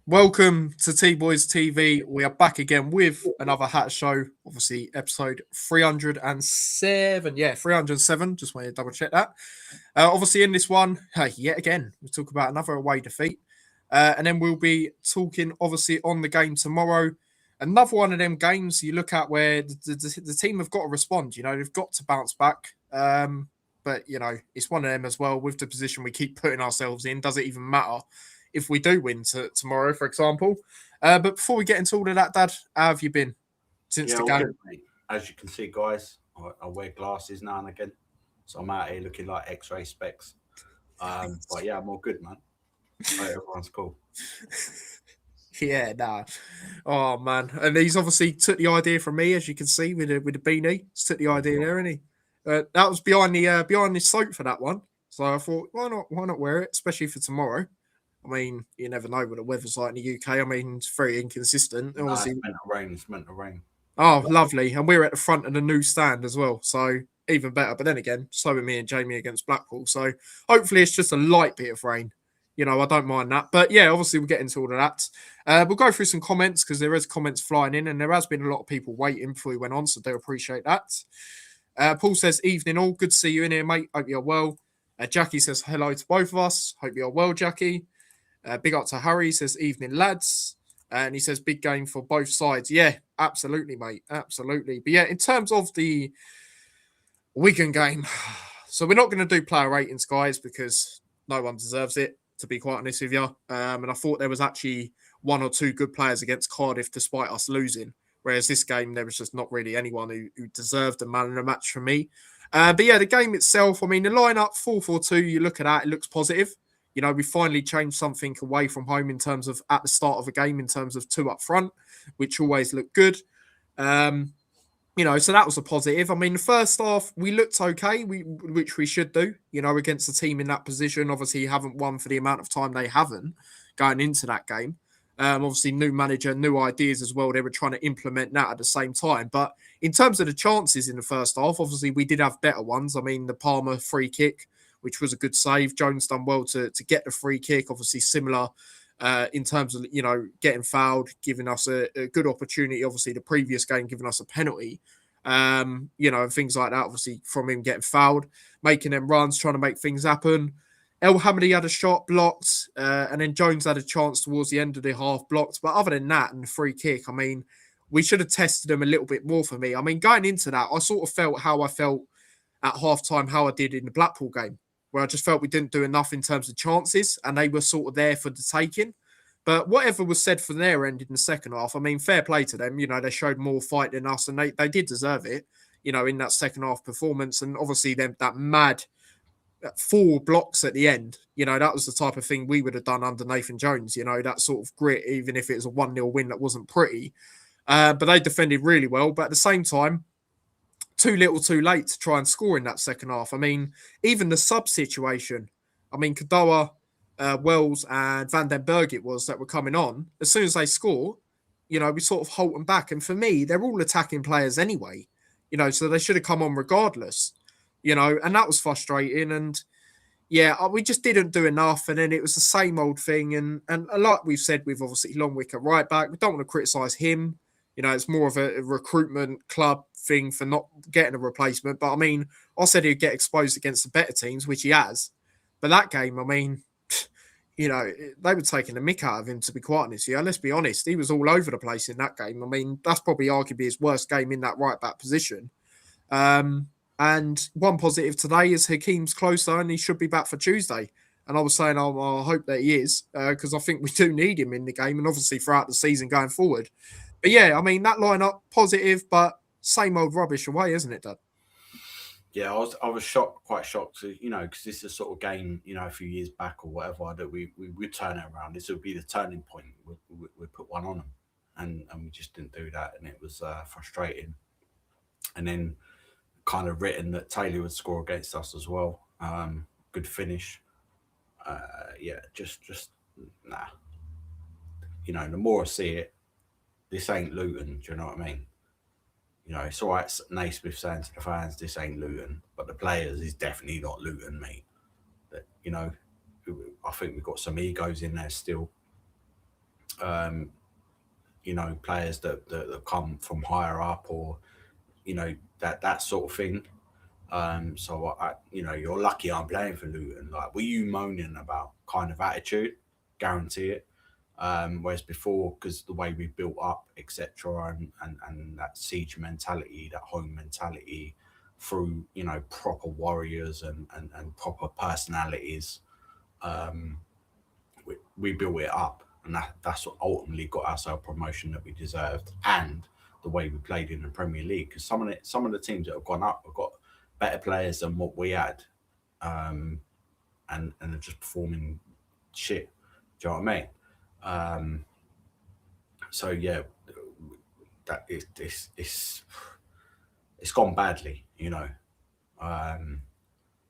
Welcome to T Boys TV. We are back again with another Hat Show. Obviously, episode 307. Yeah, 307. Just wanted to double check that. Obviously, in this one, yet again, we'll talk about another away defeat. And then we'll be talking, obviously, on the game tomorrow. Another one of them games you look at where the team have got to respond. You know, they've got to bounce back. But, you know, it's one of them as well with the position we keep putting ourselves in. Does it even matter if we do win tomorrow, for example? But before we get into all of that, Dad, how have you been since the all game? good, mate. As you can see, guys, I wear glasses now and again, so I'm out here looking like X-ray specs. But yeah, I'm all good, man. Everyone's cool. Yeah, nah. Oh man, and he's obviously took the idea from me, as you can see with the beanie. He's took the idea there, and he that was behind the soap for that one. So I thought, why not wear it, especially for tomorrow? I mean, you never know what the weather's like in the UK. I mean, it's very inconsistent. Nah, Obviously, it's meant to rain. It's meant to rain. oh, lovely, and we're at the front of the new stand as well, so even better. But then again, so are me and Jamie against Blackpool, so hopefully it's just a light bit of rain. You know, I don't mind that. But yeah, obviously we'll get into all of that. We'll go through some comments because there is comments flying in, and there has been a lot of people waiting before we went on, so do appreciate that. Paul says, evening all. Good to see you in here, mate. Hope you're well. Jackie says, hello to both of us. Hope you're well, Jackie. Big up to Harry. Says, evening, lads. And he says, big game for both sides. Yeah, absolutely, mate. Absolutely. But yeah, in terms of the Wigan game, so we're not going to do player ratings, guys, because no one deserves it, to be quite honest with you. And I thought there was actually one or two good players against Cardiff despite us losing. Whereas this game, there was just not really anyone who deserved a man in the match for me. But yeah, the game itself, I mean, the lineup 4-4-2, you look at that, it looks positive. You know, we finally changed something away from home in terms of at the start of a game, in terms of two up front, which always looked good. You know, so that was a positive. I mean, the first half, we looked okay, which we should do, you know, against a team in that position. Obviously, you haven't won for the amount of time they haven't going into that game. Obviously, new manager, new ideas as well. They were trying to implement that at the same time. But in terms of the chances in the first half, obviously, we did have better ones. I mean, the Palmer free kick, which was a good save. Jones done well to get the free kick. Obviously, similar in terms of, you know, getting fouled, giving us a good opportunity. Obviously, the previous game giving us a penalty. You know, things like that, obviously, from him getting fouled, making them runs, trying to make things happen. El Hamady had a shot blocked, and then Jones had a chance towards the end of the half blocked. But other than that, and the free kick, I mean, we should have tested them a little bit more for me. I mean, going into that, I sort of felt how I felt at halftime, how I did in the Blackpool game, where I just felt we didn't do enough in terms of chances, and they were sort of there for the taking. But whatever was said from their end in the second half, I mean, fair play to them. You know, they showed more fight than us, and they did deserve it, you know, in that second half performance. And obviously, them that mad 4 blocks at the end, you know, that was the type of thing we would have done under Nathan Jones, you know, that sort of grit, even if it was a 1-0 win that wasn't pretty. But they defended really well. But at the same time, too little too late to try and score in that second half. I mean, even the sub situation, I mean, Kadoa, Wells and Van den Berg it was that were coming on, as soon as they score, you know, we sort of halt them back. And for me, they're all attacking players anyway, you know, so they should have come on regardless, you know, and that was frustrating. And yeah, we just didn't do enough. And then it was the same old thing. And like we've said, we've obviously Longwick at right back. We don't want to criticise him. You know, it's more of a recruitment club thing for not getting a replacement. But I mean, I said he'd get exposed against the better teams, which he has. But that game, I mean, you know, they were taking the mick out of him, to be quite honest. Yeah, let's be honest. He was all over the place in that game. I mean, that's probably arguably his worst game in that right back position. And one positive today is Hakeem's closer and he should be back for Tuesday. And I was saying, I hope that he is, because I think we do need him in the game and obviously throughout the season going forward. But yeah, I mean, that lineup, positive, but same old rubbish away, isn't it, Dad? Yeah, I was shocked, quite shocked, you know, because this is a sort of game, you know, a few years back or whatever, that we would turn it around. This would be the turning point. We put one on them, and we just didn't do that, and it was frustrating. And then kind of written that Taylor would score against us as well. Good finish. Yeah, just nah. You know, the more I see it, this ain't Luton. Do you know what I mean? You know, it's all right, Naismith saying to the fans, this ain't Luton, but the players is definitely not Luton, mate. That, you know, I think we've got some egos in there still. um, players that come from higher up, or that sort of thing. So you're lucky I'm playing for Luton. Like, were you moaning about kind of attitude? Guarantee it. Whereas before, because the way we built up, etc., and that siege mentality, that home mentality, through proper warriors and proper personalities, um, we built it up, and that's what ultimately got us our promotion that we deserved, and the way we played in the Premier League. Because some of the teams that have gone up have got better players than what we had, um, and are just performing shit. Do you know what I mean? Um, so yeah, that is it's gone badly, Um,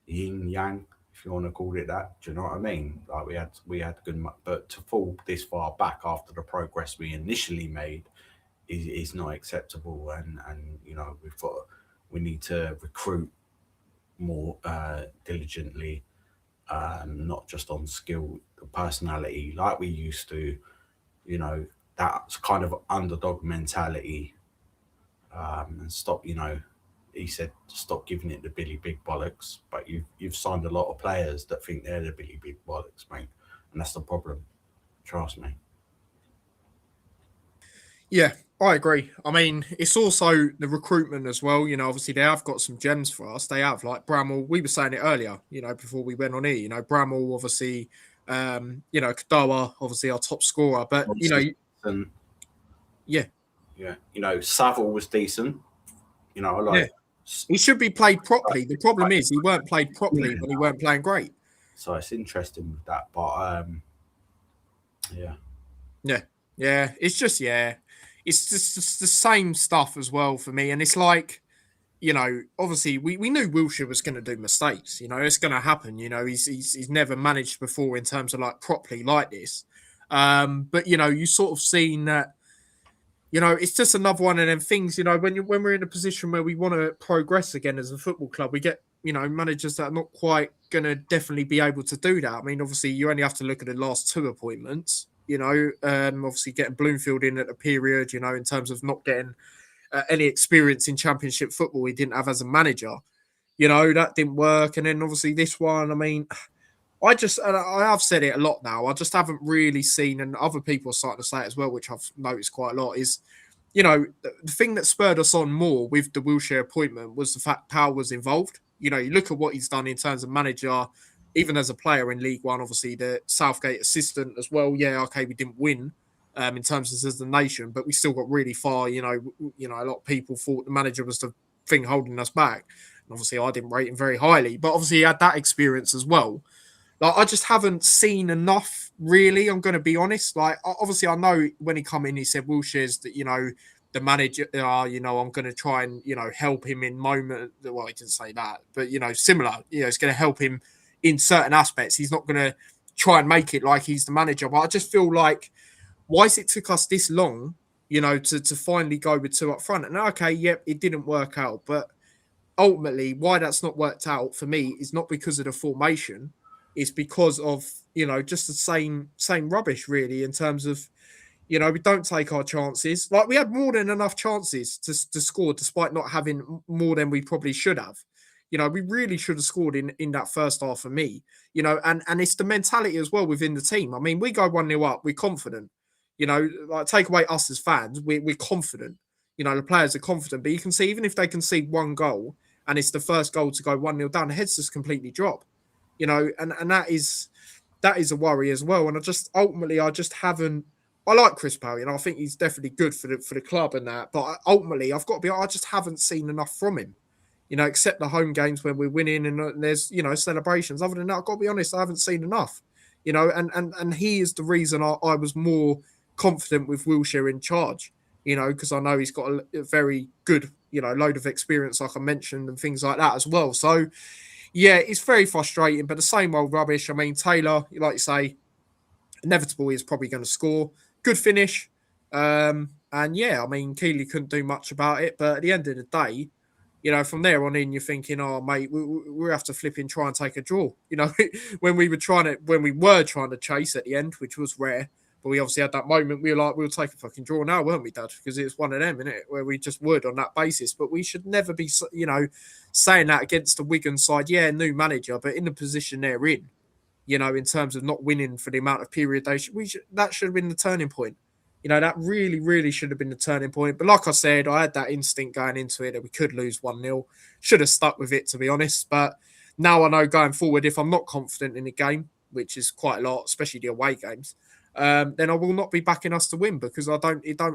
yin yang, if you want to call it that. Do you know what I mean? Like, we had good, but to fall this far back after the progress we initially made is not acceptable. And we need to recruit more diligently, not just on skill, personality, like we used to. You know, that's kind of underdog mentality, and stop. He said stop giving it the Billy Big Bollocks, but you've signed a lot of players that think they're the Billy Big Bollocks, mate, and that's the problem. Trust me. Yeah, I agree. I mean, it's also the recruitment as well. Obviously they have got some gems for us. They have, like Bramall. We were saying it earlier, before we went on here. Bramall, obviously, Kadoa, obviously our top scorer. But And yeah, yeah, Savile was decent. I yeah, like. he should be played properly. The problem is he weren't played properly when he weren't playing great. So it's interesting with that, but yeah. Yeah, yeah. It's just the same stuff as well for me. And it's like, obviously we knew Wilshere was going to do mistakes. It's going to happen. He's never managed before in terms of like properly like this. But you sort of seen that. It's just another one of them things. When we're in a position where we want to progress again as a football club, we get managers that are not quite going to definitely be able to do that. I mean, obviously, you only have to look at the last two appointments. Obviously getting Bloomfield in at a period. In terms of not getting any experience in Championship football, he didn't have as a manager. That didn't work, and then obviously this one. I mean, and I have said it a lot now. I just haven't really seen, and other people are starting to say it as well, which I've noticed quite a lot, is the thing that spurred us on more with the Wilshere appointment was the fact Powell was involved. You look at what he's done in terms of manager, even as a player in League One, obviously the Southgate assistant as well. Yeah, okay, we didn't win in terms of as the nation, but we still got really far. A lot of people thought the manager was the thing holding us back. And obviously, I didn't rate him very highly, but obviously he had that experience as well. Like, I just haven't seen enough, really. I'm going to be honest. Like, obviously, I know when he come in, he said Wilshere's that the manager. I'm going to try and help him in moment. Well, he didn't say that, but similar. It's going to help him in certain aspects. He's not going to try and make it like he's the manager. But I just feel like, why has it took us this long? To finally go with two up front. And okay, yep, it didn't work out, but ultimately, why that's not worked out for me is not because of the formation. It's because of just the same rubbish, really, in terms of we don't take our chances. Like, we had more than enough chances to score, despite not having more than we probably should have. We really should have scored in that first half for me. And it's the mentality as well within the team. I mean, we go 1-0 up, we're confident. Like, take away us as fans, we're confident. The players are confident, but you can see, even if they concede one goal and it's the first goal to go 1-0 down, the heads just completely drop. And that is a worry as well. And I just haven't. I like Chris Powell, I think he's definitely good for the club and that. But ultimately, I just haven't seen enough from him. Except the home games when we're winning and there's celebrations. Other than that, I've got to be honest, I haven't seen enough. And he is the reason I was more confident with Wilshere in charge. Because I know he's got a very good load of experience, like I mentioned, and things like that as well. So yeah, it's very frustrating, but the same old rubbish. I mean, Taylor, like you say, inevitable is probably going to score. Good finish. And yeah, I mean, Keeley couldn't do much about it, but at the end of the day, from there on in, you're thinking, oh, mate, we have to flip in, try and take a draw. When we were trying to chase at the end, which was rare, But we obviously had that moment. We were like, we'll take a fucking draw now, weren't we, Dad? Because it's one of them, innit? Where we just would on that basis. But we should never be, saying that against the Wigan side. Yeah, new manager, but in the position they're in, in terms of not winning for the amount of period that should have been the turning point. That really, really should have been the turning point. But like I said, I had that instinct going into it that we could lose 1-0. Should have stuck with it, to be honest. But now I know going forward, if I'm not confident in the game, which is quite a lot, especially the away games, then I will not be backing us to win, because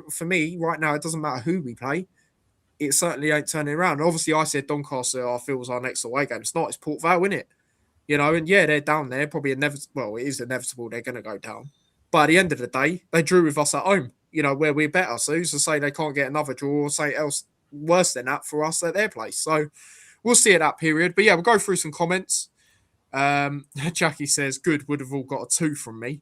for me right now, it doesn't matter who we play. It certainly ain't turning around. Obviously, I said Doncaster, I feel, was our next away game. It's not. It's Port Vale, isn't it? And yeah, they're down there. Probably inevitable. Well, it is inevitable they're going to go down. But at the end of the day, they drew with us at home, where we're better. So who's to say they can't get another draw or say else worse than that for us at their place? So we'll see at that period. But yeah, we'll go through some comments. Jackie says, good, would have all got a 2 from me.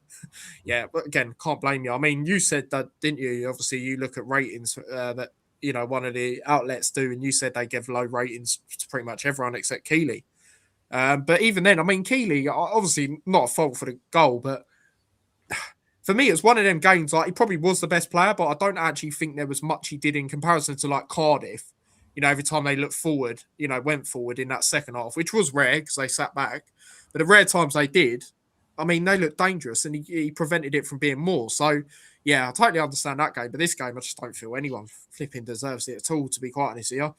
Yeah, but again, can't blame you. I mean, you said that, didn't you? Obviously, you look at ratings that, one of the outlets do, and you said they give low ratings to pretty much everyone except Keeley. But even then, I mean, Keeley, obviously not a fault for the goal, but for me, it's one of them games, like, he probably was the best player, but I don't actually think there was much he did in comparison to, like, Cardiff. Every time they looked forward, went forward in that second half, which was rare because they sat back. But the rare times they did, I mean, they looked dangerous, and he prevented it from being more. So, yeah, I totally understand that game. But this game, I just don't feel anyone flipping deserves it at all, to be quite honest here.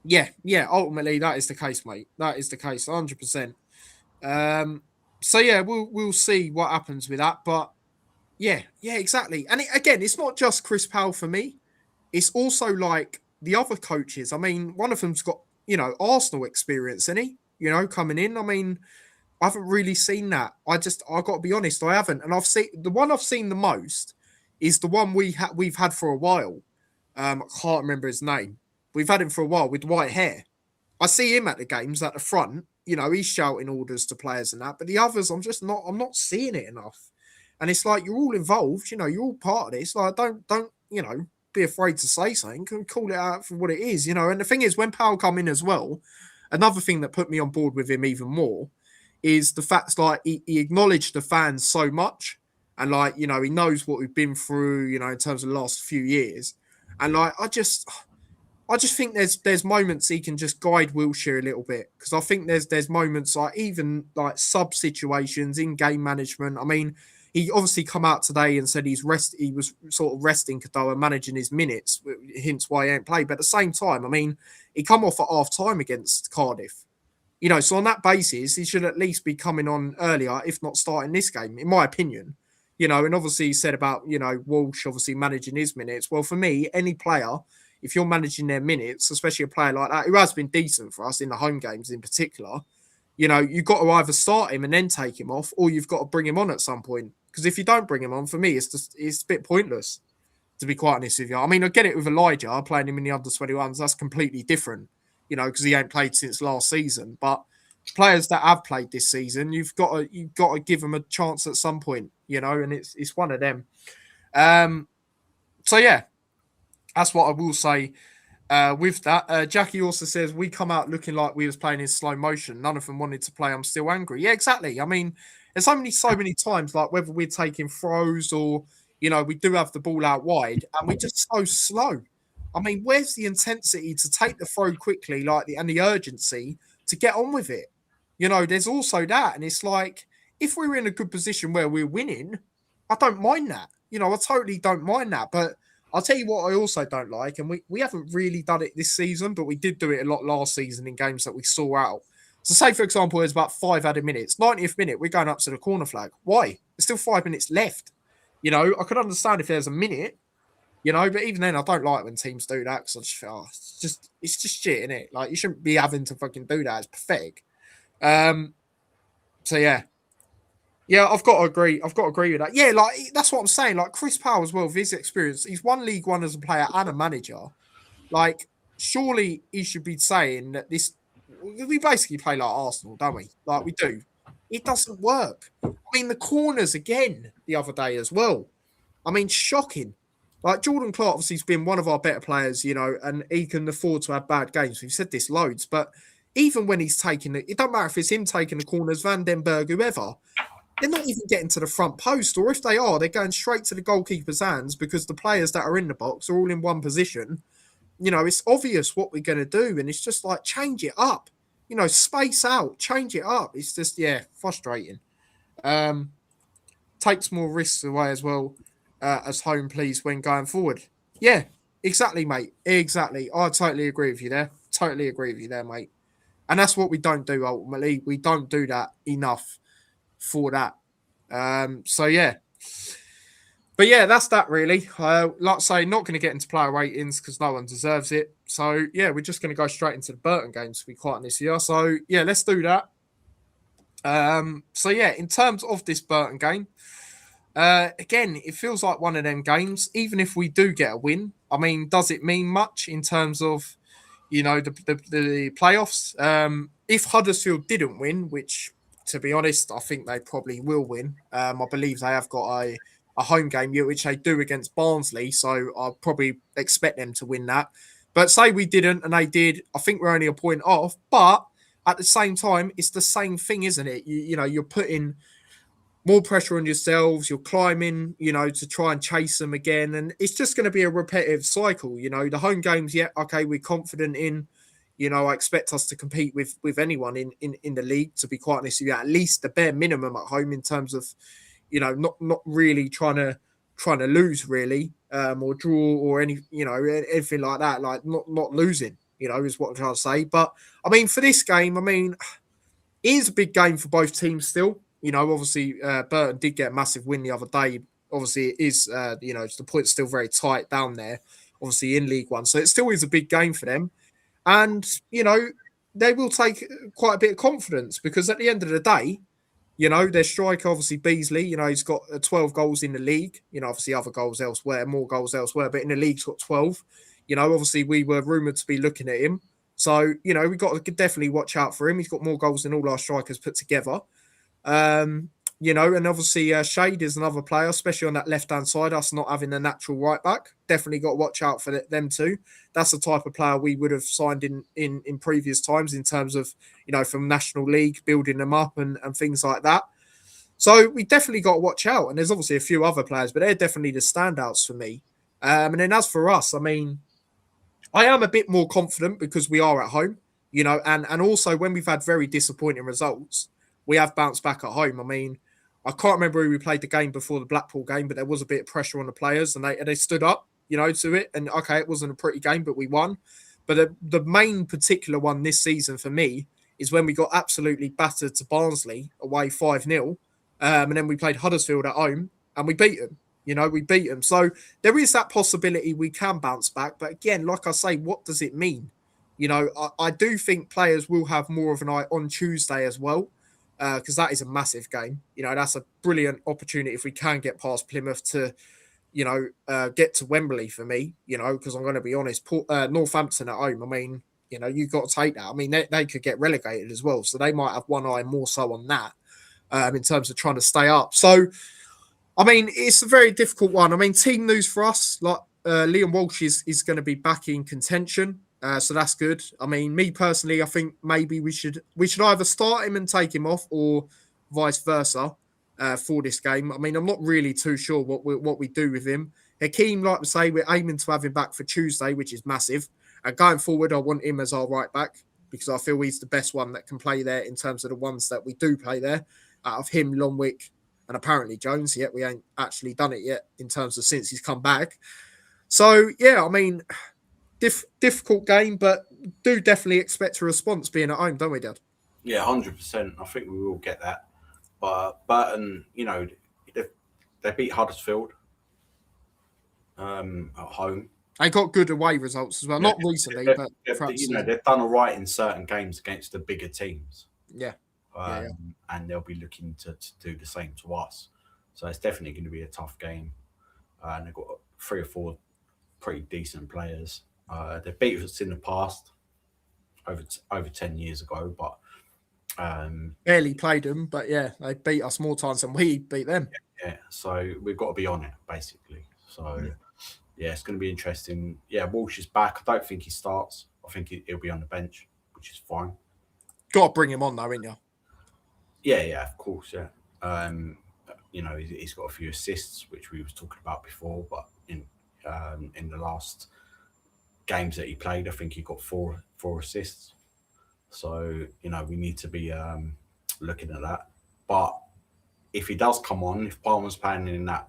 Yeah, ultimately, that is the case, mate. That is the case, 100%. So, yeah, we'll see what happens with that. But, yeah, exactly. And again, it's not just Chris Powell for me. It's also like the other coaches. I mean, one of them's got, Arsenal experience, isn't he? Coming in. I mean, I haven't really seen that. I got to be honest, I haven't. And the one I've seen the most is the one we've had for a while. I can't remember his name. We've had him for a while with white hair. I see him at the games at the front. He's shouting orders to players and that. But the others, I'm not seeing it enough. And it's like, you're all involved. You're all part of this. Like, don't be afraid to say something, can call it out for what it is, And the thing is, when Powell come in as well, another thing that put me on board with him even more is the fact, like, he acknowledged the fans so much, and, like, he knows what we've been through, in terms of the last few years, and, like, I just think there's moments he can just guide Wilshere a little bit, because I think there's moments, like, even like sub situations in game management. I mean, he obviously come out today and said he was sort of resting Kadoa, managing his minutes, hence why he ain't played. But at the same time, I mean, he come off at half time against Cardiff. So on that basis, he should at least be coming on earlier, if not starting this game, in my opinion. And obviously he said about, Walsh obviously managing his minutes. Well, for me, any player, if you're managing their minutes, especially a player like that, who has been decent for us in the home games in particular, you've got to either start him and then take him off, or you've got to bring him on at some point. Because if you don't bring him on, for me, it's a bit pointless, to be quite honest with you. I mean, I get it with Elijah, playing him in the under-21s. That's completely different, because he ain't played since last season. But players that have played this season, you've got to give them a chance at some point, and it's one of them. So, yeah, that's what I will say with that. Jackie also says, we come out looking like we was playing in slow motion. None of them wanted to play. I'm still angry. Yeah, exactly. I mean, there's so many times, like, whether we're taking throws or, we do have the ball out wide, and we're just so slow. I mean, where's the intensity to take the throw quickly, and the urgency to get on with it? There's also that. And it's like, if we were in a good position where we're winning, I don't mind that. I totally don't mind that. But I'll tell you what I also don't like, and we haven't really done it this season, but we did do it a lot last season in games that we saw out. So say, for example, there's about 5 added minutes. 90th minute, we're going up to the corner flag. Why? There's still 5 minutes left. I could understand if there's a minute, but even then, I don't like when teams do that, because I just feel, it's just shit, innit? Like, you shouldn't be having to fucking do that. It's pathetic. So, yeah. Yeah, I've got to agree. I've got to agree with that. Yeah, like, that's what I'm saying. Like, Chris Powell as well, with his experience, he's won League One as a player and a manager. Like, surely he should be saying that we basically play like Arsenal, don't we? Like, we do. It doesn't work. I mean, the corners again the other day as well. I mean, shocking. Like, Jordan Clark obviously has been one of our better players, and he can afford to have bad games. We've said this loads, but even when he's taking it, it don't matter if it's him taking the corners, Van Den Berg, whoever. they're not even getting to the front post, or if they are, they're going straight to the goalkeeper's hands because the players that are in the box are all in one position. It's obvious what we're going to do, and it's just like change it up. Space out, change it up. It's just frustrating. Um, Takes more risks away as well as home please when going forward. Yeah, exactly, mate. Exactly. I totally agree with you there. Totally agree with you there, mate. And that's what we don't do ultimately. We don't do that enough for that. So yeah. But yeah, that's that really. Like I say, not going to get into player ratings because no one deserves it. So yeah, we're just going to go straight into the Burton games to be quite honest here. So yeah, let's do that. So yeah, in terms of this Burton game, again, it feels like one of them games. Even if we do get a win, I mean, does it mean much in terms of the playoffs? If Huddersfield didn't win, which to be honest, I think they probably will win. I believe they have got a home game, which they do against Barnsley, so I'll probably expect them to win that. But say we didn't and they did, I think we're only a point off. But at the same time, it's the same thing, isn't it? You're putting more pressure on yourselves. You're climbing, to try and chase them again. And it's just going to be a repetitive cycle. The home games, yeah, okay, we're confident in. I expect us to compete with anyone in the league, to be quite honest with you, at least the bare minimum at home in terms of, not really trying to lose really, or draw or anything like that. Like not losing, is what I'm trying to say. But I mean, for this game, I mean, it is a big game for both teams still. Obviously, Burton did get a massive win the other day. Obviously, it is, the point's still very tight down there, obviously in League One. So it still is a big game for them. And, they will take quite a bit of confidence because at the end of the day, their striker, obviously Beasley, he's got 12 goals in the league. Obviously other goals elsewhere, more goals elsewhere, but in the league, he's got 12. Obviously we were rumoured to be looking at him. So, we've got to definitely watch out for him. He's got more goals than all our strikers put together. And obviously Shade is another player, especially on that left-hand side, us not having a natural right back. Definitely got to watch out for them too. That's the type of player we would have signed in previous times in terms of, from National League, building them up and things like that. So we definitely got to watch out. And there's obviously a few other players, but they're definitely the standouts for me. And then as for us, I mean, I am a bit more confident because we are at home, and also when we've had very disappointing results, we have bounced back at home. I mean, I can't remember who we played the game before the Blackpool game, but there was a bit of pressure on the players and they stood up, to it. And okay, it wasn't a pretty game, but we won. But the main particular one this season for me is when we got absolutely battered to Barnsley away 5-0. And then we played Huddersfield at home and we beat them. We beat them. So there is that possibility we can bounce back. But again, like I say, what does it mean? I do think players will have more of an eye on Tuesday as well, because that is a massive game. That's a brilliant opportunity if we can get past Plymouth to, get to Wembley for me, because I'm going to be honest, Northampton at home, I mean, you've got to take that. I mean, they could get relegated as well. So they might have one eye more so on that in terms of trying to stay up. So, I mean, it's a very difficult one. I mean, team news for us, like Liam Walsh is going to be back in contention. So that's good. I mean, me personally, I think maybe we should either start him and take him off or vice versa for this game. I mean, I'm not really too sure what we do with him. Hakeem, like I say, we're aiming to have him back for Tuesday, which is massive. And going forward, I want him as our right back because I feel he's the best one that can play there in terms of the ones that we do play there. Out of him, Longwick, and apparently Jones, yet we ain't actually done it yet in terms of since he's come back. So, yeah, I mean, difficult game, but do definitely expect a response being at home, don't we, Dad? Yeah, 100%. I think we will get that. But Burton, they beat Huddersfield at home. They got good away results as well. Not recently, but perhaps, they've done all right in certain games against the bigger teams. Yeah. And they'll be looking to do the same to us. So it's definitely going to be a tough game. And they've got 3 or 4 pretty decent players. They beat us in the past, over 10 years ago, but barely played them. But yeah, they beat us more times than we beat them. Yeah, so we've got to be on it basically. So yeah, it's going to be interesting. Yeah, Walsh is back. I don't think he starts. I think he'll be on the bench, which is fine. Got to bring him on though, ain't you? Yeah, of course, yeah. Um, he's got a few assists, which we was talking about before. But in the last games that he played, I think he got four assists. So we need to be looking at that. But if he does come on, if Palmer's playing in that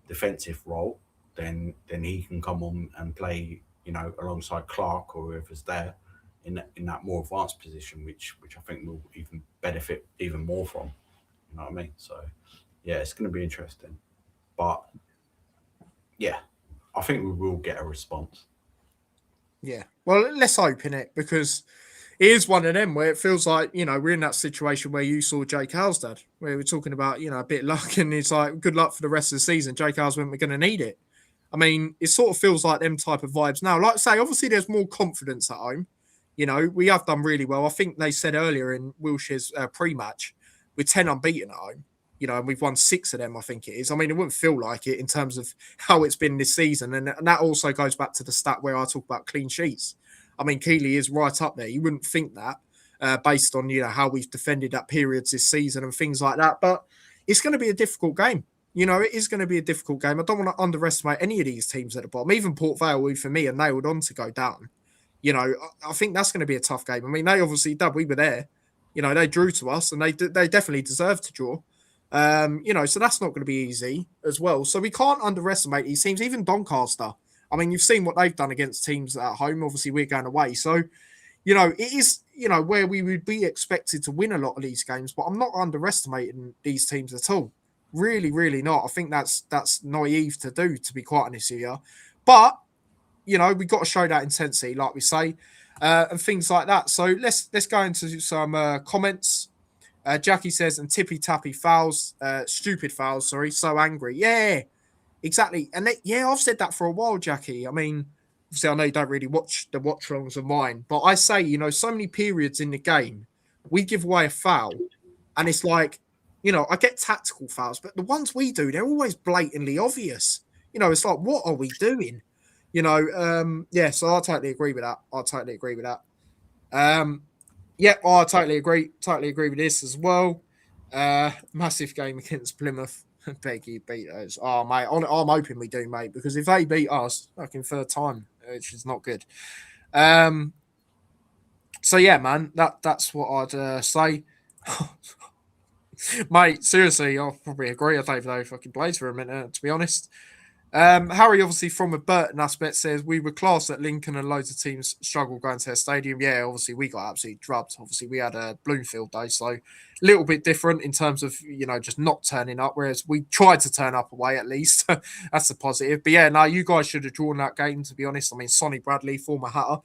defensive role, then he can come on and play, alongside Clark or whoever's there in that more advanced position, which I think will even benefit even more from. You know what I mean? So yeah, it's going to be interesting. But yeah, I think we will get a response. Yeah. Well, let's open it because it is one of them where it feels like, we're in that situation where you saw Jake Halstead, where we're talking about, a bit of luck and it's like, good luck for the rest of the season. Jake Hales went, we're going to need it. I mean, it sort of feels like them type of vibes now. Like I say, obviously there's more confidence at home. We have done really well. I think they said earlier in Wilshire's pre-match, we're 10 unbeaten at home. And we've won 6 of them, I think it is. I mean, it wouldn't feel like it in terms of how it's been this season. And that also goes back to the stat where I talk about clean sheets. I mean, Keeley is right up there. You wouldn't think that based on, how we've defended that periods this season and things like that. But it's going to be a difficult game. It is going to be a difficult game. I don't want to underestimate any of these teams at the bottom. Even Port Vale, who for me are nailed on to go down. I think that's going to be a tough game. I mean, they obviously did. We were there. They drew to us and they definitely deserved to draw. So that's not going to be easy as well. So we can't underestimate these teams, even Doncaster. I mean, you've seen what they've done against teams at home. Obviously, we're going away. So, it is, where we would be expected to win a lot of these games, but I'm not underestimating these teams at all. Really, really not. I think that's naive to do, to be quite honest with you. But, we've got to show that intensity, like we say, and things like that. So let's go into some comments. Jackie says, and tippy tappy fouls, stupid fouls, sorry, so angry. Yeah, exactly. And I've said that for a while, Jackie. I mean, obviously, I know you don't really watch the watch alongs of mine, but I say, so many periods in the game, we give away a foul, and it's like, I get tactical fouls, but the ones we do, they're always blatantly obvious. It's like, what are we doing? So I totally agree with that. Yeah, I totally agree. Totally agree with this as well. Massive game against Plymouth. Peggy beat us. Oh, mate, I'm hoping we do, mate, because if they beat us, fucking third time, which is not good. So yeah, man, that's what I'd say. Mate, seriously, I'll probably agree. I don't even know if I can blaze for a minute, to be honest. Harry, obviously, from a Burton aspect, says we were class at Lincoln and loads of teams struggle going to their stadium. Yeah, obviously, we got absolutely drubbed. Obviously, we had a Bloomfield day, so a little bit different in terms of, just not turning up, whereas we tried to turn up away at least. That's a positive. But yeah, no, you guys should have drawn that game, to be honest. I mean, Sonny Bradley, former Hatter,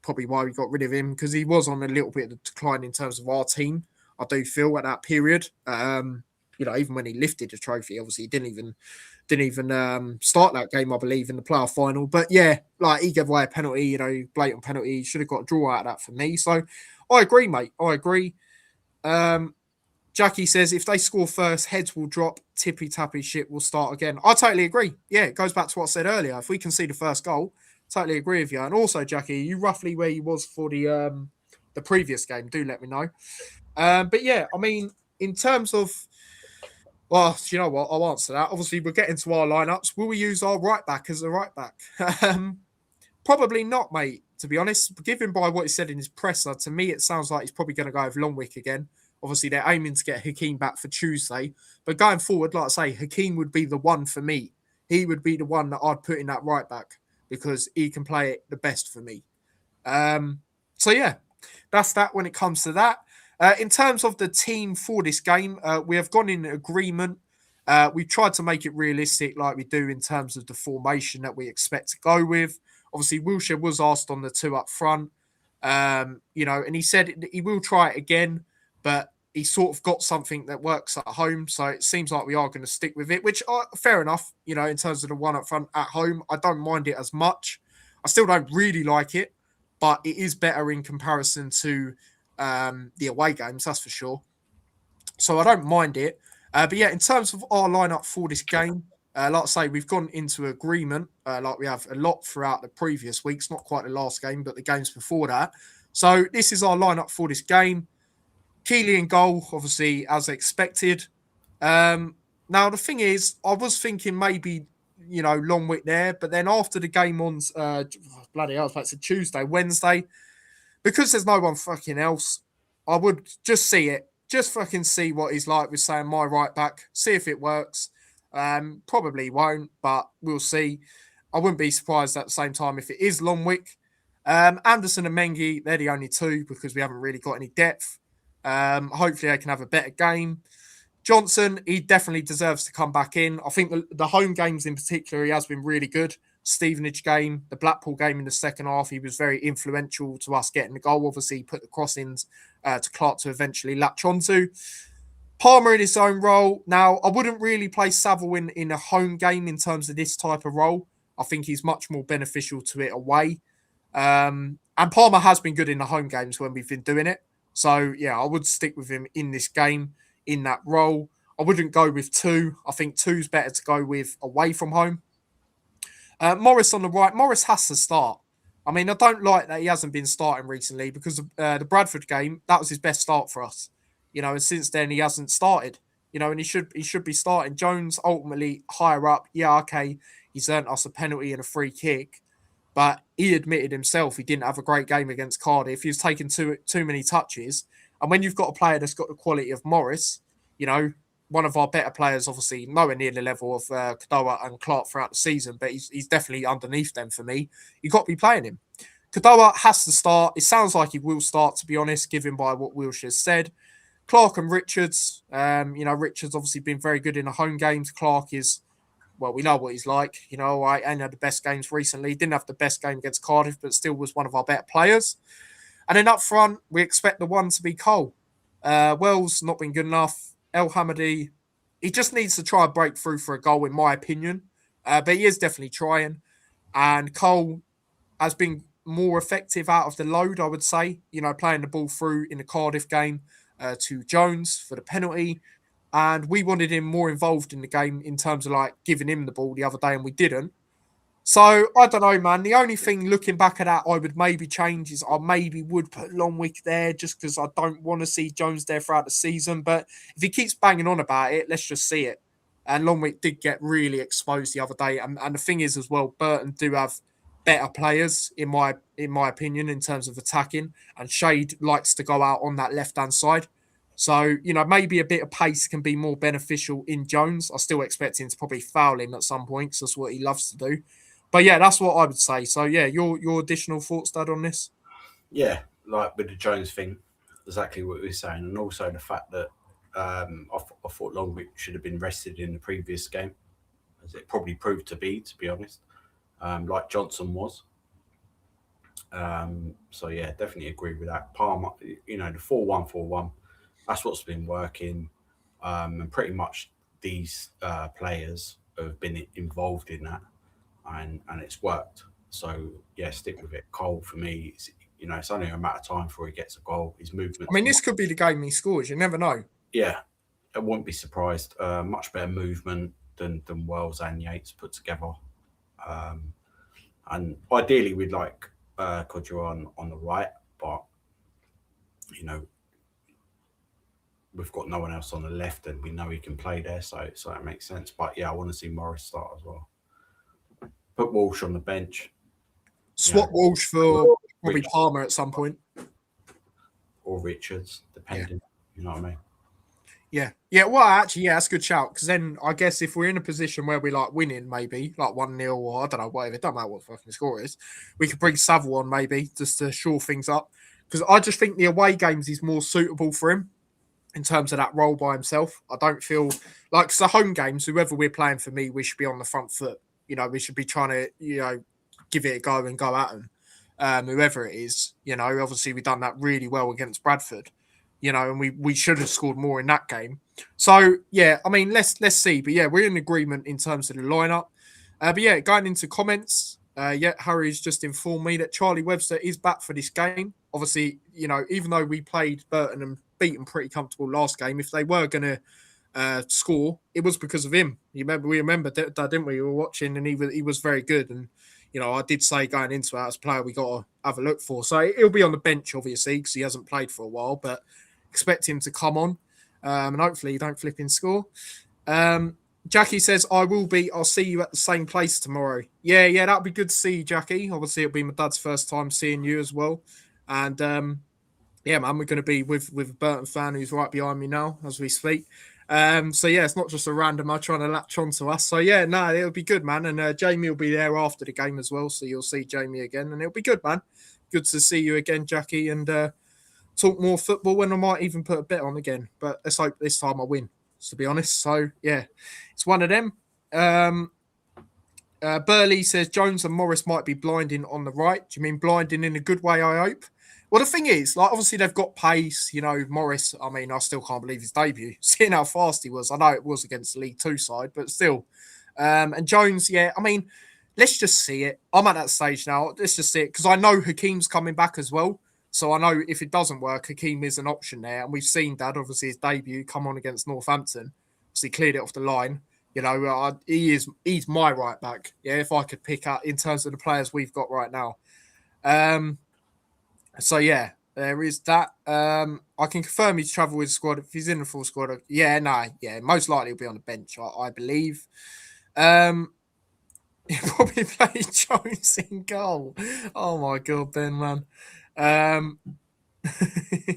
probably why we got rid of him, because he was on a little bit of a decline in terms of our team, I do feel, at that period. Even when he lifted the trophy, obviously, he didn't even start that game, I believe, in the playoff final. But yeah, like he gave away a penalty, blatant penalty. He should have got a draw out of that for me. So I agree, mate. I agree. Jackie says if they score first, heads will drop, tippy tappy shit will start again. I totally agree. Yeah, it goes back to what I said earlier. If we can see the first goal, totally agree with you. And also, Jackie, you roughly where you was for the previous game? Do let me know. But yeah, I mean, in terms of, well, do you know what? I'll answer that. Obviously, we're getting to our lineups. Will we use our right back as a right back? Probably not, mate, to be honest. Given by what he said in his presser, to me, it sounds like he's probably going to go with Longwick again. Obviously, they're aiming to get Hakeem back for Tuesday. But going forward, like I say, Hakeem would be the one for me. He would be the one that I'd put in that right back because he can play it the best for me. So, yeah, that's that when it comes to that. In terms of the team for this game, we have gone in agreement. We've tried to make it realistic like we do in terms of the formation that we expect to go with. Obviously, Wilshere was asked on the 2 up front, and he said he will try it again, but he sort of got something that works at home. So it seems like we are going to stick with it, which fair enough, in terms of the 1 up front at home. I don't mind it as much. I still don't really like it, but it is better in comparison to the away games, that's for sure. So I don't mind it. But yeah, in terms of our lineup for this game, like I say, we've gone into agreement, like we have a lot throughout the previous weeks, not quite the last game, but the games before that. So this is our lineup for this game. Keeley in goal, obviously, as expected. Now the thing is, I was thinking maybe Longwick there, but then after the game on bloody hell, I was about to say Tuesday, Wednesday, because there's no one fucking else, I would just see it, just fucking see what he's like with saying my right back, see if it works. Probably won't, but we'll see. I wouldn't be surprised at the same time if it is Longwick. Anderson and Mengi, they're the only two because we haven't really got any depth. Hopefully they can have a better game. Johnson, he definitely deserves to come back in. I think the home games in particular, he has been really good. Stevenage game, the Blackpool game in the second half, he was very influential to us getting the goal. Obviously, he put the crossings to Clark to eventually latch onto. Palmer in his own role. Now, I wouldn't really play Saville in a home game in terms of this type of role. I think he's much more beneficial to it away. And Palmer has been good in the home games when we've been doing it. So, yeah, I would stick with him in this game, in that role. I wouldn't go with two. I think two's better to go with away from home. Morris on the right. Morris has to start. I mean, I don't like that he hasn't been starting recently because the Bradford game, that was his best start for us. And since then he hasn't started. And he should be starting. Jones ultimately higher up. Yeah, okay, he's earned us a penalty and a free kick, but he admitted himself he didn't have a great game against Cardiff. He was taking too many touches, and when you've got a player that's got the quality of Morris, one of our better players, obviously nowhere near the level of Kadoa and Clark throughout the season, but he's definitely underneath them for me. You've got to be playing him. Kadoa has to start. It sounds like he will start, to be honest, given by what Wilshire's said. Clark and Richards, Richards obviously been very good in the home games. Clark is, well, we know what he's like. I ain't had the best games recently. Didn't have the best game against Cardiff, but still was one of our better players. And then up front, we expect the one to be Cole. Wells not been good enough. El Hamadi, he just needs to try and break through for a goal, in my opinion. But he is definitely trying. And Cole has been more effective out of the load, I would say. Playing the ball through in the Cardiff game to Jones for the penalty. And we wanted him more involved in the game in terms of giving him the ball the other day, and we didn't. So, I don't know, man. The only thing looking back at that I would maybe change is I maybe would put Longwick there just because I don't want to see Jones there throughout the season. But if he keeps banging on about it, let's just see it. And Longwick did get really exposed the other day. And the thing is as well, Burton do have better players, in my opinion, in terms of attacking. And Shade likes to go out on that left-hand side. So, maybe a bit of pace can be more beneficial in Jones. I still expect him to probably foul him at some point because that's what he loves to do. But yeah, that's what I would say. So yeah, your additional thoughts, Dad, on this? Yeah, like with the Jones thing, exactly what we were saying, and also the fact that I thought Longwick should have been rested in the previous game, as it probably proved to be honest, like Johnson was. So yeah, definitely agree with that. Palmer, the 4-1-4-1, that's what's been working, and pretty much these players have been involved in that, and it's worked. So yeah, stick with it. Cole for me, it's only a matter of time before he gets a goal. His movement. I mean, this could be the game he scores. You never know. Yeah, I wouldn't be surprised. Much better movement than Wells and Yates put together. And ideally, we'd like Kodjo on the right, but we've got no one else on the left, and we know he can play there, so that makes sense. But yeah, I want to see Morris start as well. Put Walsh on the bench. Swap Walsh for probably Palmer at some point. Or Richards, depending. Yeah. You know what I mean? Yeah. Yeah, well, actually, yeah, that's a good shout. Because then I guess if we're in a position where we winning, maybe, 1-0 or I don't know, whatever, it doesn't matter what the fucking score is, we could bring Saville on maybe just to shore things up. Because I just think the away games is more suitable for him in terms of that role by himself. I don't feel like the home games, whoever we're playing for me, we should be on the front foot. We should be trying to, give it a go and go at them. Whoever it is, obviously we've done that really well against Bradford, and we should have scored more in that game. So yeah, I mean, let's see. But yeah, we're in agreement in terms of the lineup. But yeah, going into comments, Harry's just informed me that Charlie Webster is back for this game. Obviously, even though we played Burton and beat them pretty comfortable last game, if they were going to score, it was because of him. We remember that, didn't we? We were watching, and he was very good. And I did say going into that as a player, we got to have a look for. So he'll be on the bench, obviously, because he hasn't played for a while. But expect him to come on. And hopefully you don't flip in score. Jackie says, I will be. I'll see you at the same place tomorrow. Yeah, that'll be good to see you, Jackie. Obviously, it'll be my dad's first time seeing you as well. And yeah, man, we're going to be with a Burton fan who's right behind me now as we speak. So yeah, it's not just a randomer trying to latch on to us. So yeah, no, it'll be good, man. And Jamie will be there after the game as well, so you'll see Jamie again, and it'll be good, man. Good to see you again, Jackie, and talk more football. And I might even put a bet on again, but let's hope this time I win. To be honest, so yeah, it's one of them. Burley says Jones and Morris might be blinding on the right. Do you mean blinding in a good way? I hope. Well, the thing is, like, obviously they've got pace. You know, Morris, I mean, I still can't believe his debut. Seeing how fast he was. I know it was against the League Two side, but still. And Jones, yeah, I mean, let's just see it. I'm at that stage now. Let's just see it. Because I know Hakeem's coming back as well. So I know if it doesn't work, Hakeem is an option there. And we've seen that, obviously, his debut come on against Northampton. So he cleared it off the line. You know, he's my right back. Yeah, if I could pick out in terms of the players we've got right now. So yeah, there is that. I can confirm he's travel with the squad if he's in the full squad. Yeah, most likely he'll be on the bench, I believe. He'll probably play Jones in goal. Oh my god, Ben, man.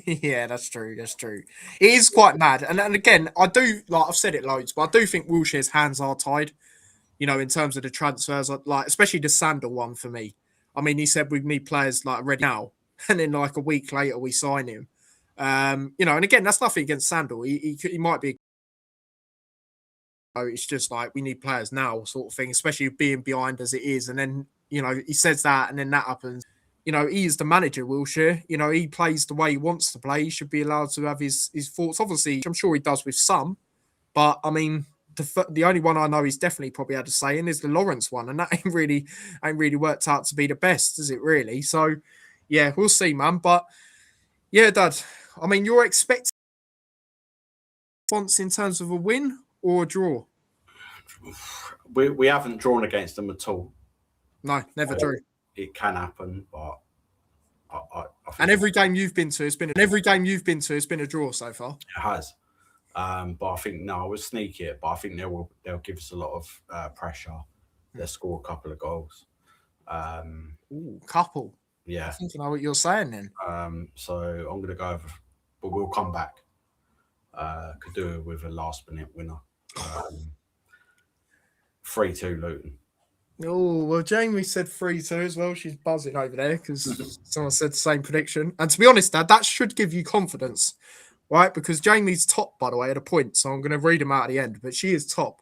Yeah, that's true. That's true. It is quite mad, and again, I do like I've said it loads, but I do think Wilshire's hands are tied. You know, in terms of the transfers, like especially the Sandal one for me. I mean, he said we need players like ready now, and then like a week later we sign him. You know, and again, that's nothing against Sandal. He might be. It's just like we need players now, sort of thing. Especially being behind as it is, and then you know he says that, and then that happens. You know, he is the manager, Wilshere. You know, he plays the way he wants to play. He should be allowed to have his thoughts. Obviously, I'm sure he does with some, but I mean, the only one I know he's definitely probably had a say in is the Lawrence one, and that ain't really worked out to be the best, is it really? So, yeah, we'll see, man. But yeah, Dad, I mean, you're expecting response in terms of a win or a draw? We haven't drawn against them at all. No, never drew. It can happen, but I and every game you've been to has been a draw so far. It has. But I think we'll sneak it. But I think they'll give us a lot of pressure. They'll score a couple of goals. Couple. Yeah. I think I know what you're saying then. So I'm gonna go over, but we'll come back. Could do it with a last minute winner. 3-2 Luton. Oh, well, Jamie said 3-2 as well. She's buzzing over there because someone said the same prediction. And to be honest, Dad, that should give you confidence, right? Because Jamie's top, by the way, at a point. So I'm going to read them out at the end. But she is top.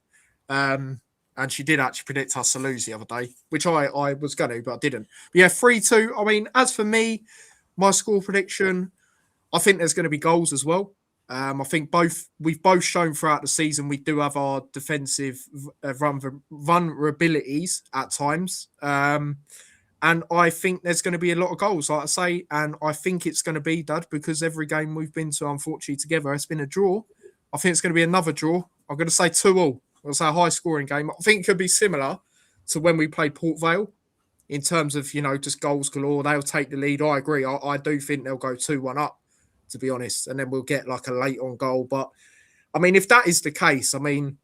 And she did actually predict us to lose the other day, which I was going to, but I didn't. But yeah, 3-2. I mean, as for me, my score prediction, I think there's going to be goals as well. I think we've both shown throughout the season we do have our defensive vulnerabilities at times. And I think there's going to be a lot of goals, like I say. And I think it's going to be, Dad, because every game we've been to, unfortunately, together, it's been a draw. I think it's going to be another draw. I'm going to say 2-2. I'm going to say a high-scoring game. I think it could be similar to when we played Port Vale in terms of, you know, just goals galore. They'll take the lead. I agree. I do think they'll go 2-1 up, to be honest, and then we'll get like a late on goal. But I mean, if that is the case, I mean,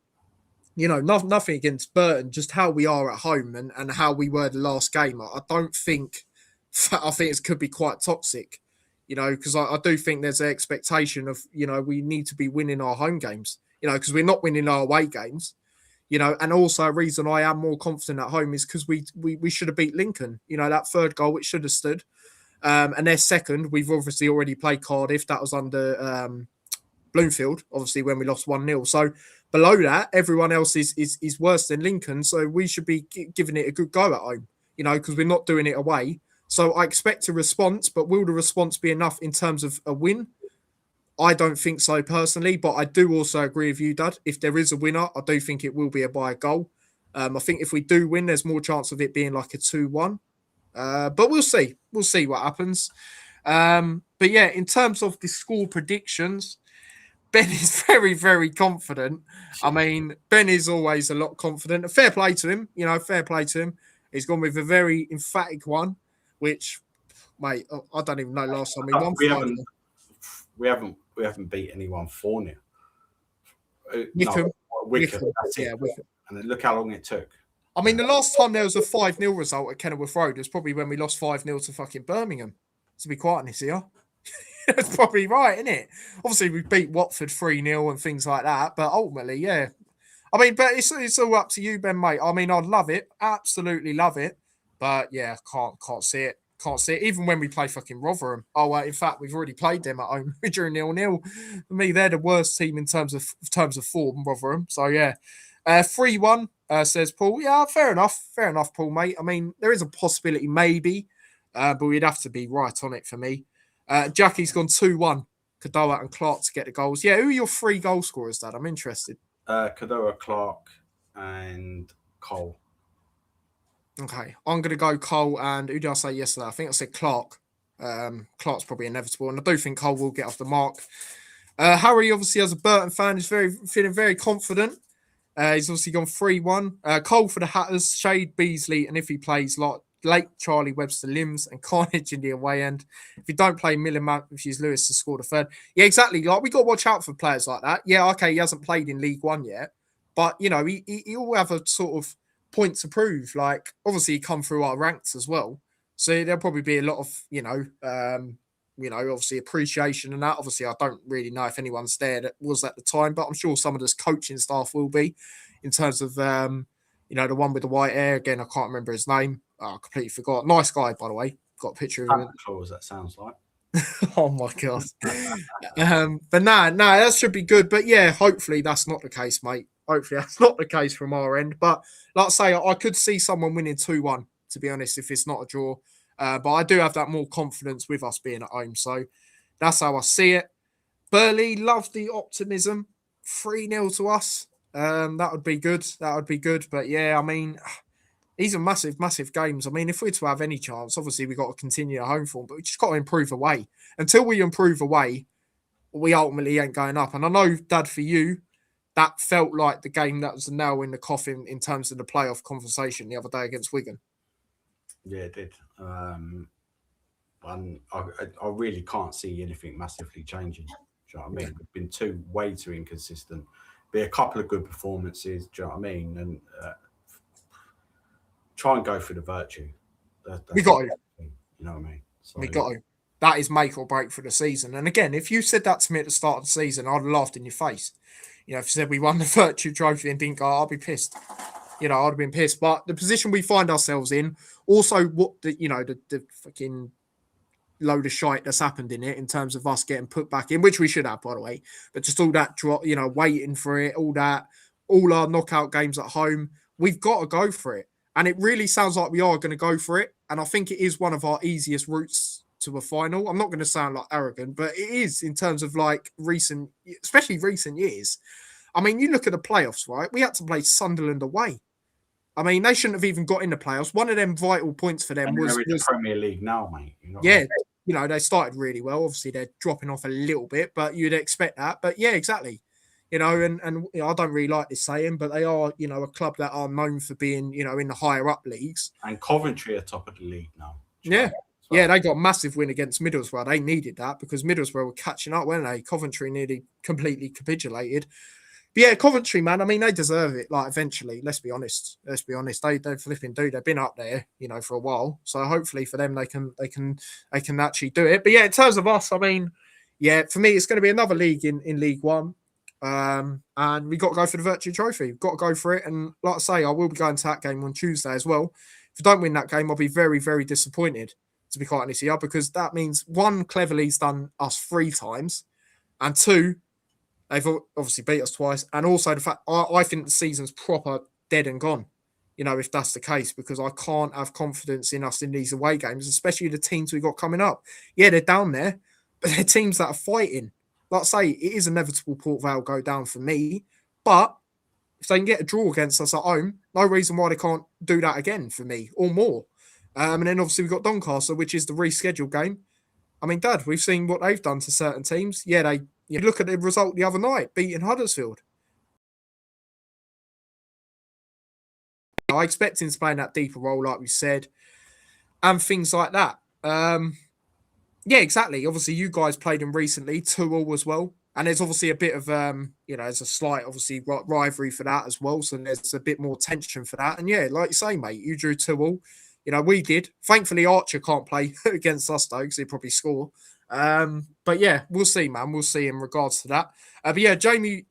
you know, nothing against Burton, just how we are at home and how we were the last game. I think it could be quite toxic, you know, because I do think there's an expectation of, you know, we need to be winning our home games, you know, because we're not winning our away games, you know, and also a reason I am more confident at home is because we should have beat Lincoln, you know, that third goal, it should have stood. And their second, we've obviously already played Cardiff. That was under Bloomfield, obviously, when we lost 1-0. So below that, everyone else is worse than Lincoln. So we should be giving it a good go at home, you know, because we're not doing it away. So I expect a response, but will the response be enough in terms of a win? I don't think so personally, but I do also agree with you, Dad. If there is a winner, I do think it will be by a goal. I think if we do win, there's more chance of it being like a 2-1. But we'll see. We'll see what happens. But yeah, in terms of the score predictions, Ben is very, very confident. I mean, Ben is always a lot confident. Fair play to him. You know, fair play to him. He's gone with a very emphatic one, which, mate, I don't even know last time we won. We haven't beat anyone 4-0. Wickham. Wickham. That's Yeah, it. Wickham. And then look how long it took. I mean, the last time there was a 5-0 result at Kenilworth Road was probably when we lost 5-0 to fucking Birmingham. To be quite honest here. That's probably right, isn't it? Obviously, we beat Watford 3-0 and things like that. But ultimately, yeah. I mean, but it's all up to you, Ben, mate. I mean, I'd love it. Absolutely love it. But yeah, can't see it. Can't see it. Even when we play fucking Rotherham. Oh, in fact, we've already played them at home during 0-0. For me, they're the worst team in terms of form, Rotherham. So yeah. 3-1, says Paul. Yeah, fair enough. Fair enough, Paul, mate. I mean, there is a possibility, maybe, but we'd have to be right on it for me. Jackie's gone 2-1. Kadoa and Clark to get the goals. Yeah, who are your 3 goal scorers, Dad? I'm interested. Kadoa, Clark, and Cole. Okay, I'm going to go Cole and who did I say yesterday? I think I said Clark. Clark's probably inevitable, and I do think Cole will get off the mark. Harry, obviously, as a Burton fan, is feeling very confident. He's obviously gone 3-1. Cole for the Hatters, Shade Beasley, and if he plays like late Charlie Webster Limbs and Carnage in the away end. If you don't play Miller Matthews Lewis to score the third. Yeah, exactly. Like we got to watch out for players like that. Yeah, okay, he hasn't played in League One yet, but you know, he'll have a sort of point to prove. Like obviously he come through our ranks as well. So there'll probably be a lot of, obviously appreciation and that. Obviously, I don't really know if anyone's there that was at the time, but I'm sure some of this coaching staff will be in terms of, the one with the white hair. Again, I can't remember his name. I completely forgot. Nice guy, by the way. Got a picture of him. Claus, that sounds like. Oh my god. But no, that should be good. But yeah, hopefully that's not the case, mate. Hopefully that's not the case from our end. But like I say, I could see someone winning 2-1, to be honest, if it's not a draw. But I do have that more confidence with us being at home. So that's how I see it. Burley, love the optimism. 3-0 to us. That would be good. That would be good. But yeah, I mean, these are massive, massive games. I mean, if we're to have any chance, obviously we've got to continue at home form, but we just got to improve away. Until we improve away, we ultimately ain't going up. And I know, Dad, for you, that felt like the game that was the nail in the coffin in terms of the playoff conversation the other day against Wigan. Yeah, it did. And I really can't see anything massively changing. Do you know what I mean? We've been way too inconsistent. Be a couple of good performances. Do you know what I mean? And try and go for the virtue. We got to. You know what I mean? So, we got to. That is make or break for the season. And again, if you said that to me at the start of the season, I'd have laughed in your face. You know, if you said we won the virtue trophy and didn't go, I'd be pissed. You know, I'd have been pissed. But the position we find ourselves in, also what the fucking load of shite that's happened in it in terms of us getting put back in, which we should have, by the way. But just all that drop, waiting for it, all our knockout games at home, we've got to go for it. And it really sounds like we are going to go for it. And I think it is one of our easiest routes to a final. I'm not going to sound like arrogant, but it is in terms of like especially recent years. I mean, you look at the playoffs, right? We had to play Sunderland away. I mean, they shouldn't have even got in the playoffs. One of them vital points for them was the Premier League now, mate. They started really well. Obviously, they're dropping off a little bit, but you'd expect that. But yeah, exactly. And I don't really like this saying, but they are, a club that are known for being, in the higher up leagues. And Coventry are top of the league now. Yeah. Well. Yeah, they got a massive win against Middlesbrough. They needed that because Middlesbrough were catching up, weren't they? Coventry nearly completely capitulated. But yeah, Coventry, man, I mean, they deserve it, like, eventually. Let's be honest. They flipping do. They've been up there, for a while. So hopefully for them, they can actually do it. But yeah, in terms of us, I mean, yeah, for me, it's going to be another league in League One. And we got to go for the Virtue Trophy. We've got to go for it. And like I say, I will be going to that game on Tuesday as well. If we don't win that game, I'll be very, very disappointed, to be quite honest here, because that means, one, Cleverly's done us 3 times, and 2, they've obviously beat us twice. And also the fact, I think the season's proper dead and gone, if that's the case, because I can't have confidence in us in these away games, especially the teams we've got coming up. Yeah, they're down there, but they're teams that are fighting. Like I say, it is inevitable Port Vale go down for me, but if they can get a draw against us at home, no reason why they can't do that again for me, or more. And then obviously we've got Doncaster, which is the rescheduled game. I mean, Dad, we've seen what they've done to certain teams. Yeah, you look at the result the other night, beating Huddersfield. I expect him to play in that deeper role, like we said, and things like that. Yeah, exactly. Obviously, you guys played him recently, 2-2 as well. And there's obviously a bit of, there's a slight, obviously, rivalry for that as well. So there's a bit more tension for that. And yeah, like you say, mate, you drew 2-2. We did. Thankfully, Archer can't play against us, though, because he'd probably score. But yeah, we'll see, man. We'll see in regards to that. But yeah, Jamie